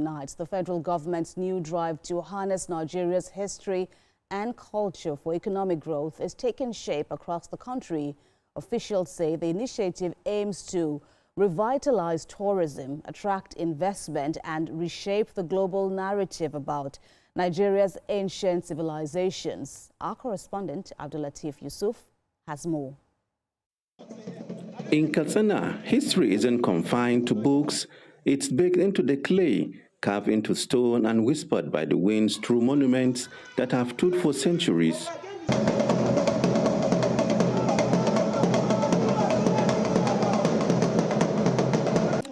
overnight. The federal government's new drive to harness Nigeria's history and culture for economic growth is taking shape across the country. Officials say the initiative aims to revitalize tourism, attract investment, and reshape the global narrative about Nigeria's ancient civilizations. Our correspondent, Abdulateef Yusuf, has more. In Katsina, history isn't confined to books. It's baked into the clay, carved into stone, and whispered by the winds through monuments that have stood for centuries.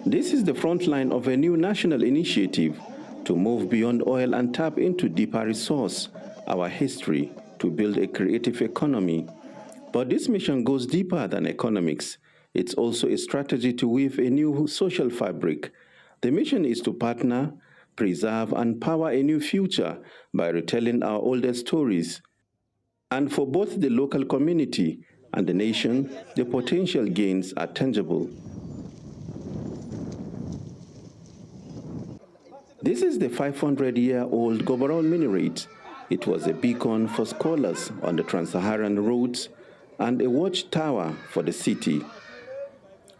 This is the front line of a new national initiative to move beyond oil and tap into deeper resource, our history, to build a creative economy. But this mission goes deeper than economics. It's also a strategy to weave a new social fabric. The mission is to partner, preserve, and power a new future by retelling our oldest stories. And for both the local community and the nation, the potential gains are tangible. This is the 500-year-old Gobarau minaret. It was a beacon for scholars on the Trans-Saharan routes and a watchtower for the city.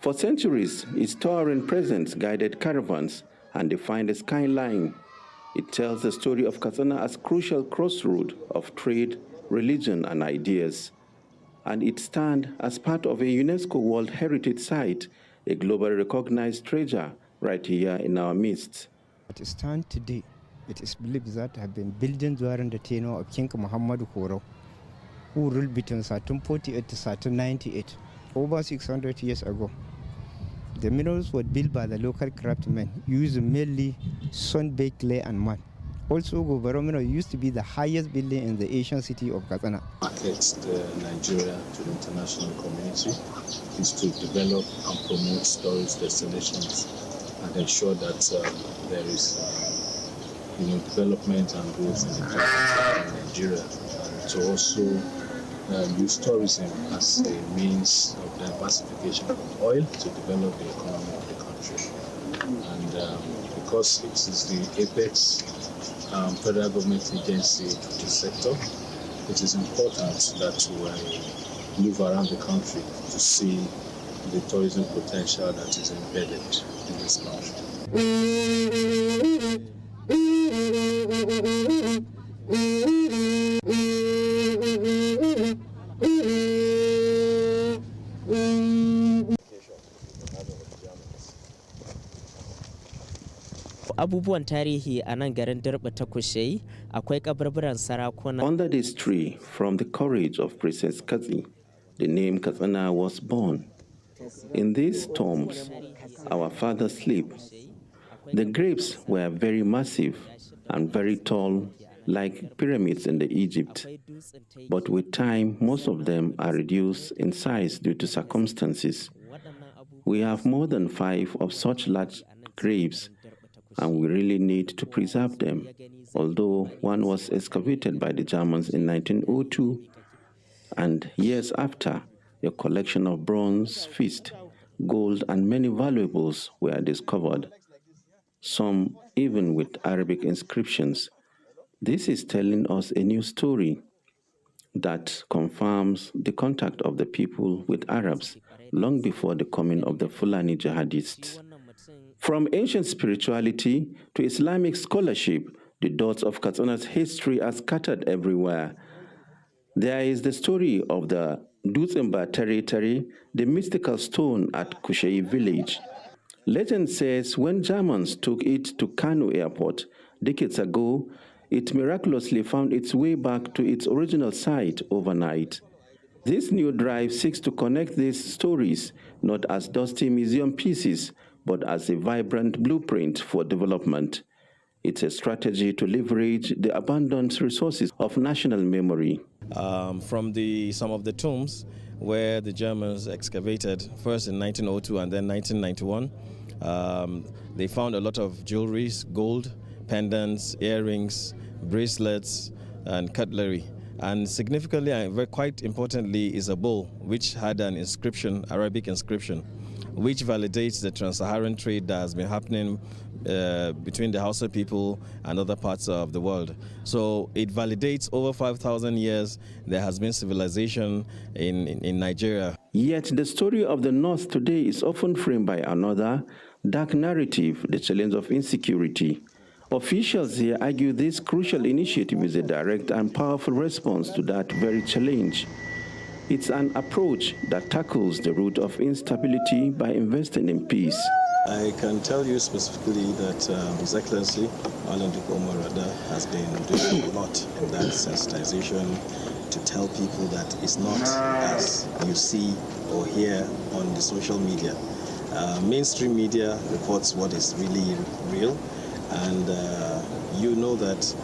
For centuries, its towering presence guided caravans and defined the skyline. It tells the story of Katsina as crucial crossroad of trade, religion, and ideas. And it stands as part of a UNESCO World Heritage Site, a globally recognized treasure right here in our midst. It stands today. It is believed that have been built during the tenure of King Muhammadu Koro, who ruled between 1348 to 1398, over 600 years ago. The minerals were built by the local craftsmen, using mainly sun-baked clay and mud. Also, Gobarau Mineral used to be the highest building in the Asian city of Katsina. Markets Nigeria to the international community is to develop and promote storage destinations and ensure that there is development and growth in Nigeria, and to also use tourism as a means of diversification from oil to develop the economy of the country. And because it is the apex federal government agency to the sector, it is important that we move around the country to see the tourism potential that is embedded in this country. Abubuwan tarihi a nan garin Durba ta Kushe akwai kaburburan sarakuna. Under this tree, from the courage of Princess Katsi, the name Katsina was born. In these tombs, our fathers sleep. The graves were very massive and very tall, like pyramids in the Egypt. But with time, most of them are reduced in size due to circumstances. We have more than 5 of such large graves, and we really need to preserve them, although one was excavated by the Germans in 1902, and years after, a collection of bronze, fist, gold, and many valuables were discovered, some even with Arabic inscriptions. This is telling us a new story that confirms the contact of the people with Arabs long before the coming of the Fulani jihadists. From ancient spirituality to Islamic scholarship, the dots of Katsina's history are scattered everywhere. There is the story of the Dutsenba territory, the mystical stone at Kushe village. Legend says when Germans took it to Kano airport decades ago, it miraculously found its way back to its original site overnight. This new drive seeks to connect these stories not as dusty museum pieces, but as a vibrant blueprint for development. It's a strategy to leverage the abundant resources of national memory. From some of the tombs where the Germans excavated, first in 1902 and then 1991, they found a lot of jewelry, gold, pendants, earrings, bracelets, and cutlery. And significantly, and quite importantly, is a bowl which had an inscription, Arabic inscription. which validates the trans-Saharan trade that has been happening between the Hausa people and other parts of the world. So it validates over 5,000 years there has been civilization in Nigeria. Yet the story of the North today is often framed by another dark narrative, the challenge of insecurity. Officials here argue this crucial initiative is a direct and powerful response to that very challenge. It's an approach that tackles the root of instability by investing in peace. I can tell you specifically that His Excellency Malam Dikko Umar Radda has been doing a lot in that sensitization to tell people that it's not as you see or hear on the social media. Mainstream media reports what is really real, and you know that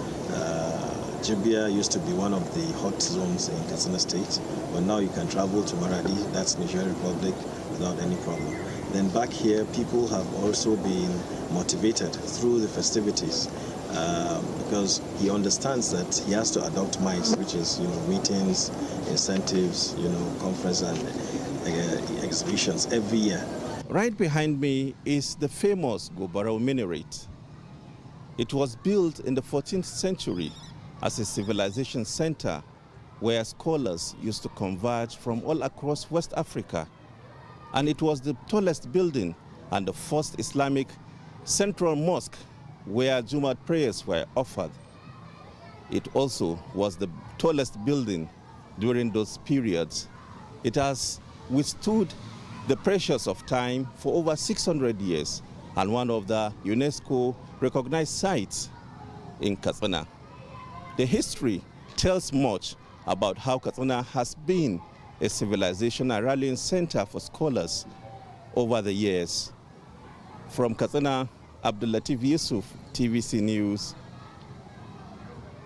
Jibia used to be one of the hot zones in Katsina State, but now you can travel to Maradi, that's Niger Republic, without any problem. Then back here, people have also been motivated through the festivities because he understands that he has to adopt MICE, which is meetings, incentives, conference and exhibitions every year. Right behind me is the famous Gobarau Minaret. It was built in the 14th century as a civilization center where scholars used to converge from all across West Africa. And it was the tallest building and the first Islamic central mosque where Jumat prayers were offered. It also was the tallest building during those periods. It has withstood the pressures of time for over 600 years and one of the UNESCO recognized sites in Katsina. The history tells much about how Katsina has been a civilization and rallying center for scholars over the years. From Katsina, Abdul Latif Yusuf, TVC News,